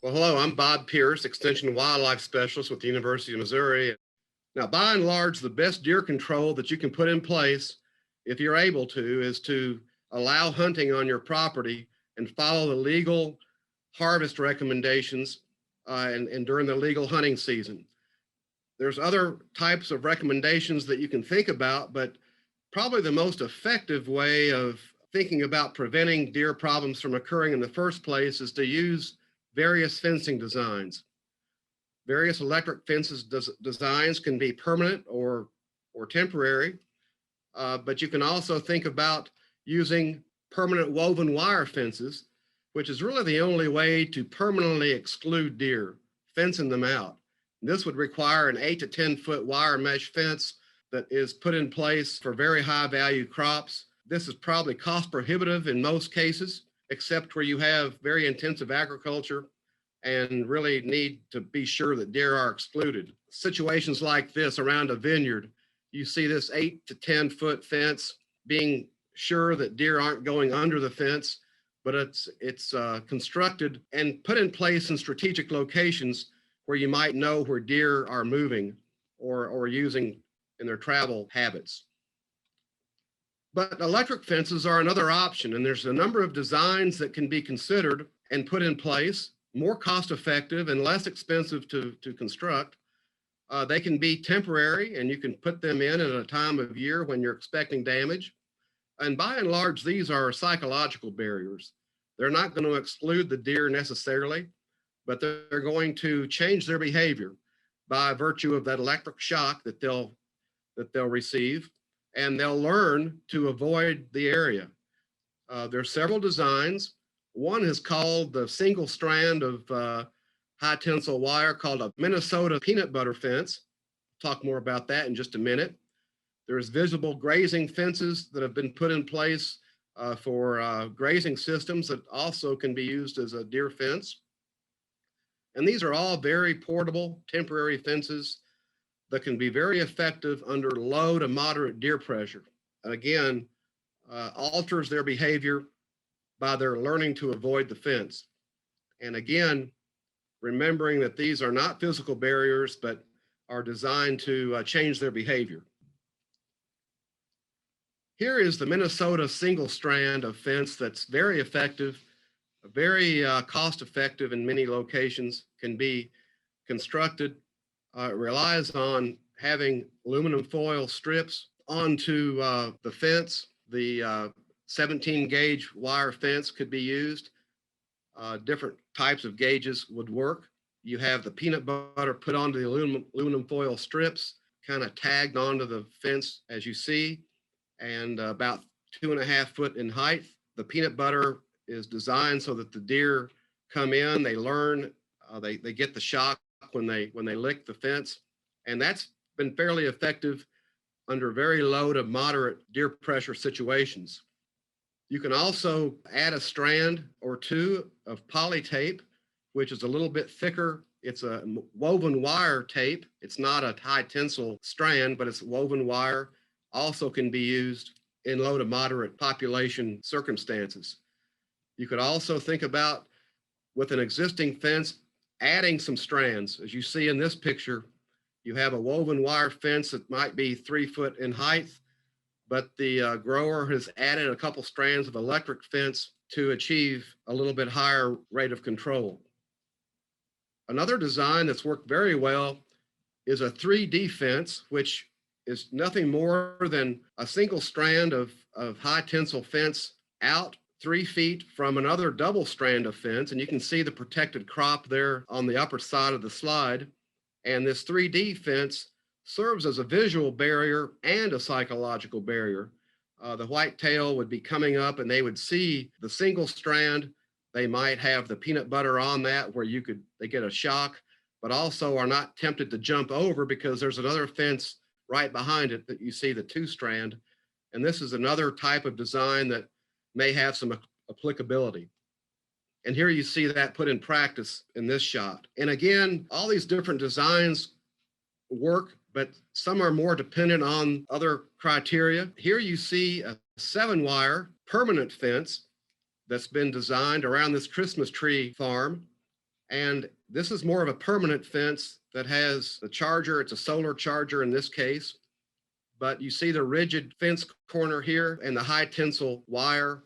Well, hello, I'm Bob Pierce, Extension Wildlife Specialist with the University of Missouri. Now, by and large, the best deer control that you can put in place, if you're able to, is to allow hunting on your property and follow the legal harvest recommendations and during the legal hunting season. There's other types of recommendations that you can think about, but probably the most effective way of thinking about preventing deer problems from occurring in the first place is to use various fencing designs. Various electric fences designs can be permanent or temporary, but you can also think about using permanent woven wire fences, which is really the only way to permanently exclude deer, fencing them out. This would require an 8 to 10 foot wire mesh fence that is put in place for very high value crops. This is probably cost prohibitive in most cases, except where you have very intensive agriculture and really need to be sure that deer are excluded. Situations like this around a vineyard, you see this 8 to 10 foot fence, being sure that deer aren't going under the fence, but it's constructed and put in place in strategic locations where you might know where deer are moving or using in their travel habits. But electric fences are another option, and there's a number of designs that can be considered and put in place, more cost effective and less expensive to construct. They can be temporary, and you can put them in at a time of year when you're expecting damage. And by and large, these are psychological barriers. They're not going to exclude the deer necessarily, but they're going to change their behavior by virtue of that electric shock that they'll receive, and they'll learn to avoid the area. There's several designs. One is called the single strand of high tensile wire called a Minnesota peanut butter fence. Talk more about that in just a minute. There's visible grazing fences that have been put in place for grazing systems that also can be used as a deer fence. And these are all very portable, temporary fences that can be very effective under low to moderate deer pressure. And again, alters their behavior by their learning to avoid the fence. And again, remembering that these are not physical barriers, but are designed to change their behavior. Here is the Minnesota single strand of fence that's very effective, very cost effective in many locations, can be constructed. It relies on having aluminum foil strips onto the fence. The 17 gauge wire fence could be used. Different types of gauges would work. You have the peanut butter put onto the aluminum foil strips, kind of tagged onto the fence as you see, and about 2.5 foot in height. The peanut butter is designed so that the deer come in, they learn, they get the shock when they lick the fence, and that's been fairly effective under very low to moderate deer pressure situations. You can also add a strand or two of poly tape, which is a little bit thicker. It's a woven wire tape. It's not a high tensile strand, but it's woven wire. Also can be used in low to moderate population circumstances. You could also think about, with an existing fence, adding some strands. As you see in this picture, you have a woven wire fence that might be 3 foot in height, but the grower has added a couple strands of electric fence to achieve a little bit higher rate of control. Another design that's worked very well is a 3D fence, which is nothing more than a single strand of high tensile fence out 3 feet from another double strand of fence. And you can see the protected crop there on the upper side of the slide. And this 3D fence serves as a visual barrier and a psychological barrier. The whitetail would be coming up and they would see the single strand. They might have the peanut butter on that where they get a shock, but also are not tempted to jump over because there's another fence right behind it that you see the 2 strand. And this is another type of design that may have some applicability. And here you see that put in practice in this shot. And again, all these different designs work, but some are more dependent on other criteria. Here you see a 7-wire permanent fence that's been designed around this Christmas tree farm. And this is more of a permanent fence that has the charger. It's a solar charger in this case. But you see the rigid fence corner here and the high tensile wire.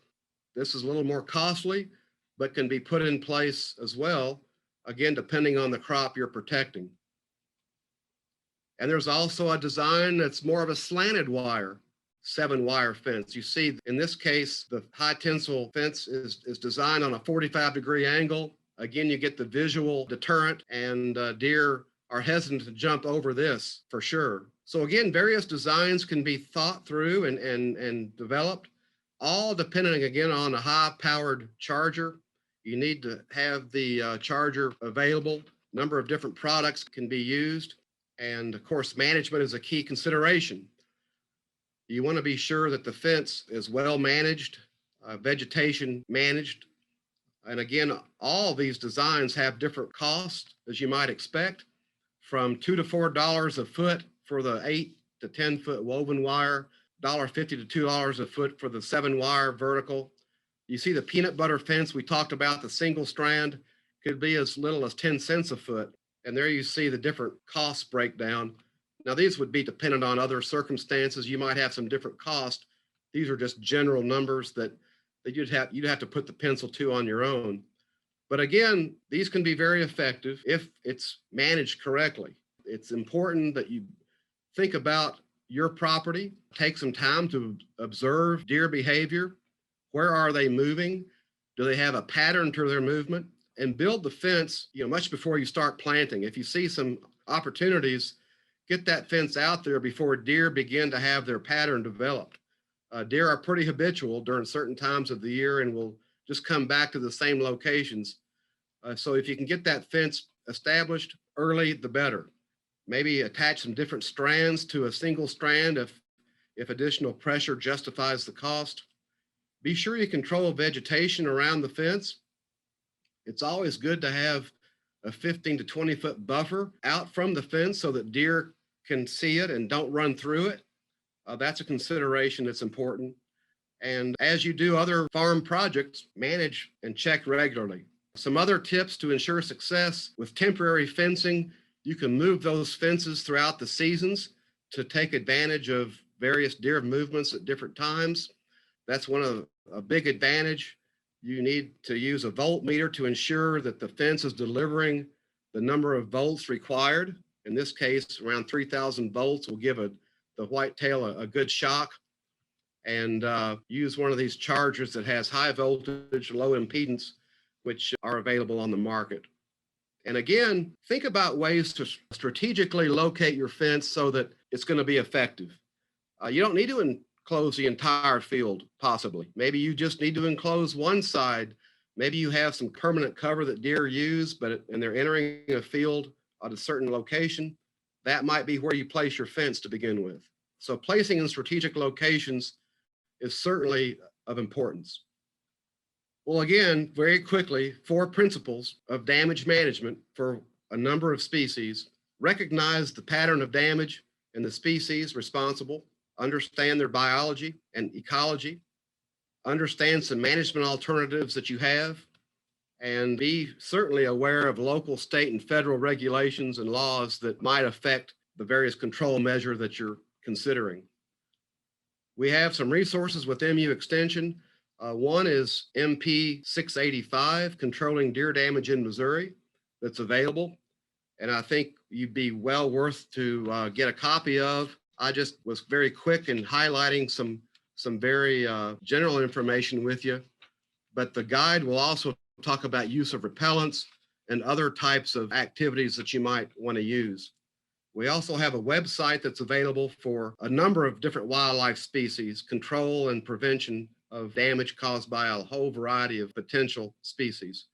This is a little more costly, but can be put in place as well, again, depending on the crop you're protecting. And there's also a design that's more of a slanted wire, 7-wire fence. You see, in this case, the high tensile fence is designed on a 45-degree angle. Again, you get the visual deterrent, and deer are hesitant to jump over this for sure. So again, various designs can be thought through and developed, all depending again on a high-powered charger. You need to have the charger available. A number of different products can be used. And of course, management is a key consideration. You want to be sure that the fence is well managed, vegetation managed. And again, all these designs have different costs, as you might expect, from $2 to $4 a foot for the 8 to 10 foot woven wire, $1.50 to $2 a foot for the 7-wire vertical. You see the peanut butter fence we talked about, the single strand, could be as little as 10 cents a foot. And there you see the different costs breakdown. Now, these would be dependent on other circumstances. You might have some different costs. These are just general numbers that you'd have to put the pencil to on your own. But again, these can be very effective if it's managed correctly. It's important that you think about your property, take some time to observe deer behavior. Where are they moving? Do they have a pattern to their movement? And build the fence, much before you start planting. If you see some opportunities, get that fence out there before deer begin to have their pattern developed. Deer are pretty habitual during certain times of the year and will just come back to the same locations. So if you can get that fence established early, the better. Maybe attach some different strands to a single strand if additional pressure justifies the cost. Be sure you control vegetation around the fence. It's always good to have a 15 to 20 foot buffer out from the fence so that deer can see it and don't run through it. That's a consideration that's important. And as you do other farm projects, manage and check regularly. Some other tips to ensure success with temporary fencing: you can move those fences throughout the seasons to take advantage of various deer movements at different times. That's a big advantage. You need to use a voltmeter to ensure that the fence is delivering the number of volts required. In this case, around 3,000 volts will give the whitetail a good shock. And use one of these chargers that has high voltage, low impedance, which are available on the market. And again, think about ways to strategically locate your fence so that it's going to be effective. You don't need to enclose the entire field, possibly. Maybe you just need to enclose one side. Maybe you have some permanent cover that deer use, and they're entering a field at a certain location. That might be where you place your fence to begin with. So placing in strategic locations is certainly of importance. Well, again, very quickly, 4 principles of damage management for a number of species. Recognize the pattern of damage and the species responsible. Understand their biology and ecology. Understand some management alternatives that you have. And be certainly aware of local, state, and federal regulations and laws that might affect the various control measure that you're considering. We have some resources with MU Extension. One is MP 685, Controlling Deer Damage in Missouri, that's available. And I think you'd be well worth to get a copy of. I just was very quick in highlighting some very general information with you. But the guide will also talk about use of repellents and other types of activities that you might want to use. We also have a website that's available for a number of different wildlife species, control and prevention of damage caused by a whole variety of potential species.